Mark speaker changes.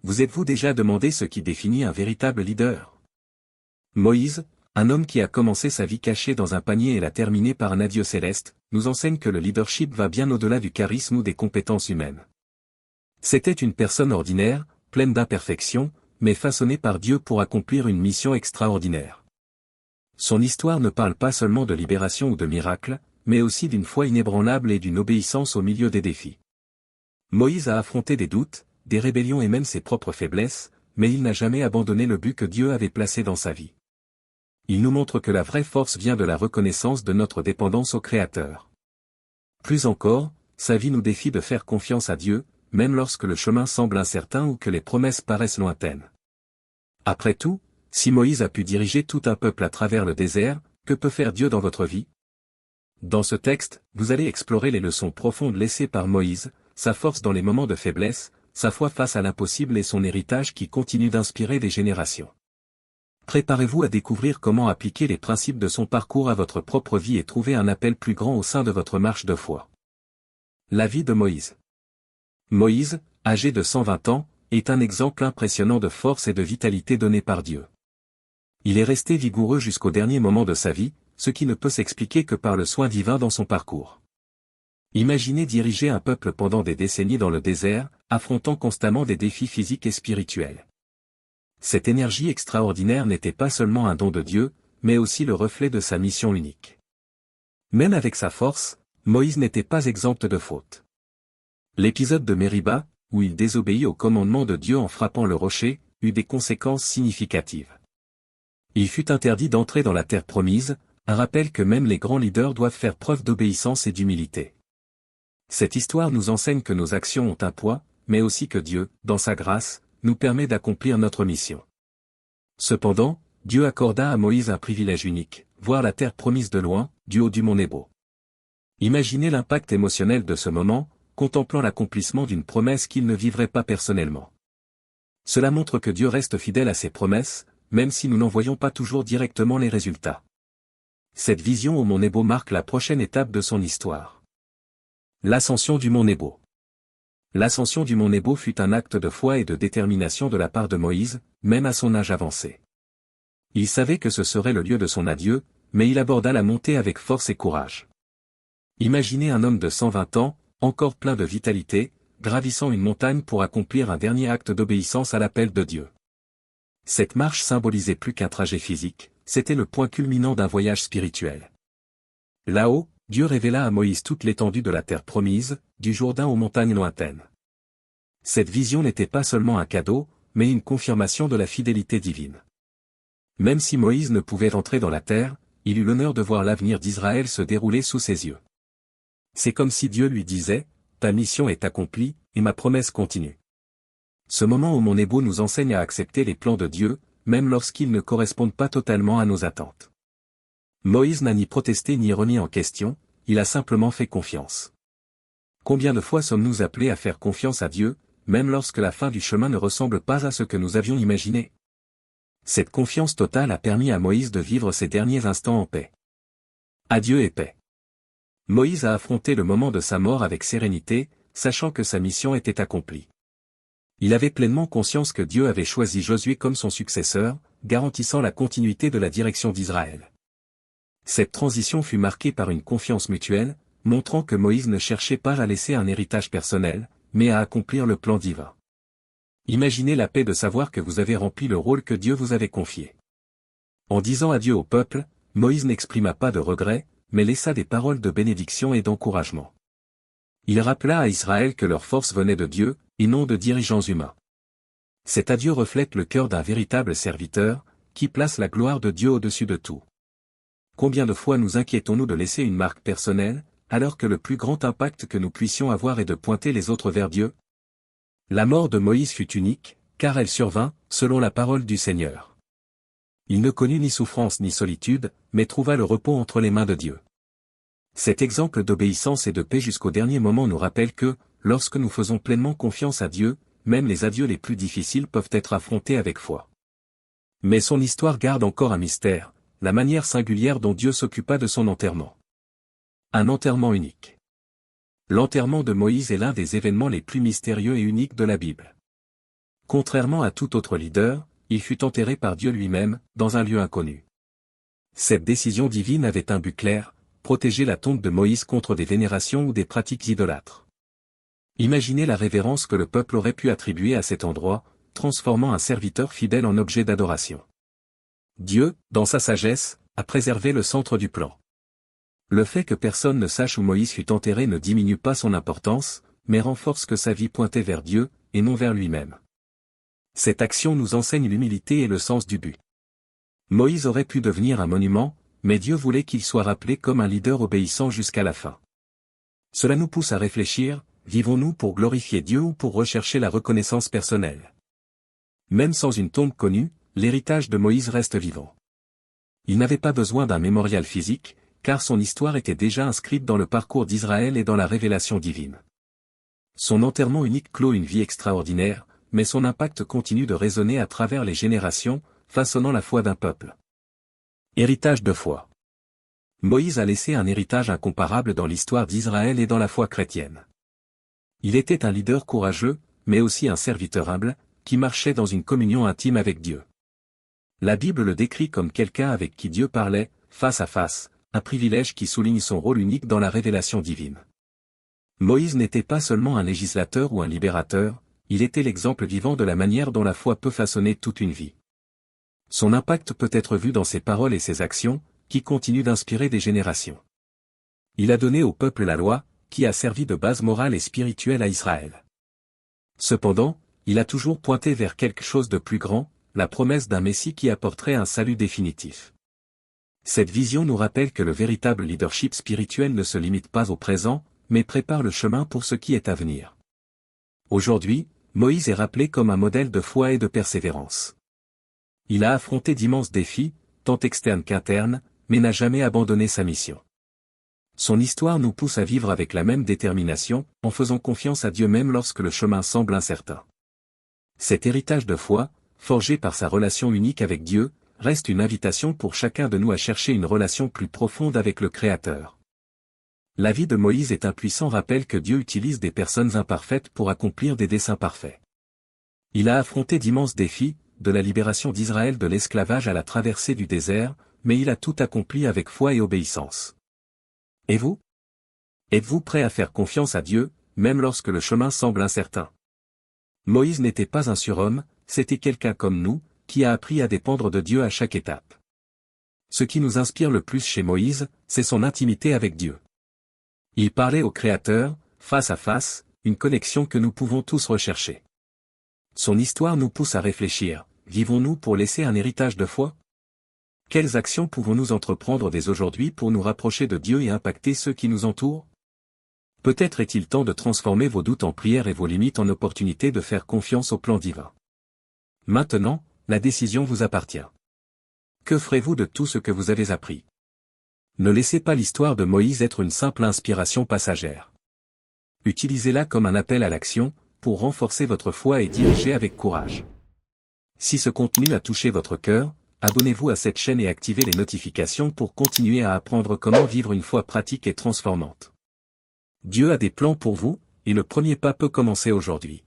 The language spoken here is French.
Speaker 1: Vous êtes-vous déjà demandé ce qui définit un véritable leader? Moïse, un homme qui a commencé sa vie cachée dans un panier et l'a terminé par un adieu céleste, nous enseigne que le leadership va bien au-delà du charisme ou des compétences humaines. C'était une personne ordinaire, pleine d'imperfections, mais façonnée par Dieu pour accomplir une mission extraordinaire. Son histoire ne parle pas seulement de libération ou de miracle, mais aussi d'une foi inébranlable et d'une obéissance au milieu des défis. Moïse a affronté des doutes, des rébellions et même ses propres faiblesses, mais il n'a jamais abandonné le but que Dieu avait placé dans sa vie. Il nous montre que la vraie force vient de la reconnaissance de notre dépendance au Créateur. Plus encore, sa vie nous défie de faire confiance à Dieu, même lorsque le chemin semble incertain ou que les promesses paraissent lointaines. Après tout, si Moïse a pu diriger tout un peuple à travers le désert, que peut faire Dieu dans votre vie? Dans ce texte, vous allez explorer les leçons profondes laissées par Moïse, sa force dans les moments de faiblesse, sa foi face à l'impossible et son héritage qui continue d'inspirer des générations. Préparez-vous à découvrir comment appliquer les principes de son parcours à votre propre vie et trouver un appel plus grand au sein de votre marche de foi. La vie de Moïse. Moïse, âgé de 120 ans, est un exemple impressionnant de force et de vitalité donné par Dieu. Il est resté vigoureux jusqu'au dernier moment de sa vie, ce qui ne peut s'expliquer que par le soin divin dans son parcours. Imaginez diriger un peuple pendant des décennies dans le désert, affrontant constamment des défis physiques et spirituels. Cette énergie extraordinaire n'était pas seulement un don de Dieu, mais aussi le reflet de sa mission unique. Même avec sa force, Moïse n'était pas exempt de fautes. L'épisode de Mériba, où il désobéit au commandement de Dieu en frappant le rocher, eut des conséquences significatives. Il fut interdit d'entrer dans la terre promise, un rappel que même les grands leaders doivent faire preuve d'obéissance et d'humilité. Cette histoire nous enseigne que nos actions ont un poids, mais aussi que Dieu, dans sa grâce, nous permet d'accomplir notre mission. Cependant, Dieu accorda à Moïse un privilège unique, voir la terre promise de loin, du haut du mont Nebo. Imaginez l'impact émotionnel de ce moment, contemplant l'accomplissement d'une promesse qu'il ne vivrait pas personnellement. Cela montre que Dieu reste fidèle à ses promesses, même si nous n'en voyons pas toujours directement les résultats. Cette vision au mont Nebo marque la prochaine étape de son histoire. L'ascension du mont Nebo. L'ascension du mont Nebo fut un acte de foi et de détermination de la part de Moïse, même à son âge avancé. Il savait que ce serait le lieu de son adieu, mais il aborda la montée avec force et courage. Imaginez un homme de 120 ans, encore plein de vitalité, gravissant une montagne pour accomplir un dernier acte d'obéissance à l'appel de Dieu. Cette marche symbolisait plus qu'un trajet physique, c'était le point culminant d'un voyage spirituel. Là-haut, Dieu révéla à Moïse toute l'étendue de la terre promise, du Jourdain aux montagnes lointaines. Cette vision n'était pas seulement un cadeau, mais une confirmation de la fidélité divine. Même si Moïse ne pouvait entrer dans la terre, il eut l'honneur de voir l'avenir d'Israël se dérouler sous ses yeux. C'est comme si Dieu lui disait, « Ta mission est accomplie, et ma promesse continue. » Ce moment au mont Nebo nous enseigne à accepter les plans de Dieu, même lorsqu'ils ne correspondent pas totalement à nos attentes. Moïse n'a ni protesté ni remis en question, il a simplement fait confiance. Combien de fois sommes-nous appelés à faire confiance à Dieu, même lorsque la fin du chemin ne ressemble pas à ce que nous avions imaginé? Cette confiance totale a permis à Moïse de vivre ses derniers instants en paix. Adieu et paix. Moïse a affronté le moment de sa mort avec sérénité, sachant que sa mission était accomplie. Il avait pleinement conscience que Dieu avait choisi Josué comme son successeur, garantissant la continuité de la direction d'Israël. Cette transition fut marquée par une confiance mutuelle, montrant que Moïse ne cherchait pas à laisser un héritage personnel, mais à accomplir le plan divin. Imaginez la paix de savoir que vous avez rempli le rôle que Dieu vous avait confié. En disant adieu au peuple, Moïse n'exprima pas de regret, mais laissa des paroles de bénédiction et d'encouragement. Il rappela à Israël que leur force venait de Dieu, et non de dirigeants humains. Cet adieu reflète le cœur d'un véritable serviteur, qui place la gloire de Dieu au-dessus de tout. Combien de fois nous inquiétons-nous de laisser une marque personnelle, alors que le plus grand impact que nous puissions avoir est de pointer les autres vers Dieu? La mort de Moïse fut unique, car elle survint, selon la parole du Seigneur. Il ne connut ni souffrance ni solitude, mais trouva le repos entre les mains de Dieu. Cet exemple d'obéissance et de paix jusqu'au dernier moment nous rappelle que, lorsque nous faisons pleinement confiance à Dieu, même les adieux les plus difficiles peuvent être affrontés avec foi. Mais son histoire garde encore un mystère, la manière singulière dont Dieu s'occupa de son enterrement. Un enterrement unique. L'enterrement de Moïse est l'un des événements les plus mystérieux et uniques de la Bible. Contrairement à tout autre leader, il fut enterré par Dieu lui-même, dans un lieu inconnu. Cette décision divine avait un but clair, protéger la tombe de Moïse contre des vénérations ou des pratiques idolâtres. Imaginez la révérence que le peuple aurait pu attribuer à cet endroit, transformant un serviteur fidèle en objet d'adoration. Dieu, dans sa sagesse, a préservé le centre du plan. Le fait que personne ne sache où Moïse fut enterré ne diminue pas son importance, mais renforce que sa vie pointait vers Dieu, et non vers lui-même. Cette action nous enseigne l'humilité et le sens du but. Moïse aurait pu devenir un monument, mais Dieu voulait qu'il soit rappelé comme un leader obéissant jusqu'à la fin. Cela nous pousse à réfléchir, vivons-nous pour glorifier Dieu ou pour rechercher la reconnaissance personnelle? Même sans une tombe connue, l'héritage de Moïse reste vivant. Il n'avait pas besoin d'un mémorial physique, car son histoire était déjà inscrite dans le parcours d'Israël et dans la révélation divine. Son enterrement unique clôt une vie extraordinaire, mais son impact continue de résonner à travers les générations, façonnant la foi d'un peuple. Héritage de foi. Moïse a laissé un héritage incomparable dans l'histoire d'Israël et dans la foi chrétienne. Il était un leader courageux, mais aussi un serviteur humble, qui marchait dans une communion intime avec Dieu. La Bible le décrit comme quelqu'un avec qui Dieu parlait, face à face, un privilège qui souligne son rôle unique dans la révélation divine. Moïse n'était pas seulement un législateur ou un libérateur, il était l'exemple vivant de la manière dont la foi peut façonner toute une vie. Son impact peut être vu dans ses paroles et ses actions, qui continuent d'inspirer des générations. Il a donné au peuple la loi, qui a servi de base morale et spirituelle à Israël. Cependant, il a toujours pointé vers quelque chose de plus grand, la promesse d'un Messie qui apporterait un salut définitif. Cette vision nous rappelle que le véritable leadership spirituel ne se limite pas au présent, mais prépare le chemin pour ce qui est à venir. Aujourd'hui, Moïse est rappelé comme un modèle de foi et de persévérance. Il a affronté d'immenses défis, tant externes qu'internes, mais n'a jamais abandonné sa mission. Son histoire nous pousse à vivre avec la même détermination, en faisant confiance à Dieu même lorsque le chemin semble incertain. Cet héritage de foi, forgé par sa relation unique avec Dieu, reste une invitation pour chacun de nous à chercher une relation plus profonde avec le Créateur. La vie de Moïse est un puissant rappel que Dieu utilise des personnes imparfaites pour accomplir des desseins parfaits. Il a affronté d'immenses défis, de la libération d'Israël de l'esclavage à la traversée du désert, mais il a tout accompli avec foi et obéissance. Et vous? Êtes-vous prêt à faire confiance à Dieu, même lorsque le chemin semble incertain? Moïse n'était pas un surhomme, c'était quelqu'un comme nous, qui a appris à dépendre de Dieu à chaque étape. Ce qui nous inspire le plus chez Moïse, c'est son intimité avec Dieu. Il parlait au Créateur, face à face, une connexion que nous pouvons tous rechercher. Son histoire nous pousse à réfléchir, vivons-nous pour laisser un héritage de foi? Quelles actions pouvons-nous entreprendre dès aujourd'hui pour nous rapprocher de Dieu et impacter ceux qui nous entourent? Peut-être est-il temps de transformer vos doutes en prières et vos limites en opportunités de faire confiance au plan divin. Maintenant, la décision vous appartient. Que ferez-vous de tout ce que vous avez appris? Ne laissez pas l'histoire de Moïse être une simple inspiration passagère. Utilisez-la comme un appel à l'action, pour renforcer votre foi et diriger avec courage. Si ce contenu a touché votre cœur, abonnez-vous à cette chaîne et activez les notifications pour continuer à apprendre comment vivre une foi pratique et transformante. Dieu a des plans pour vous, et le premier pas peut commencer aujourd'hui.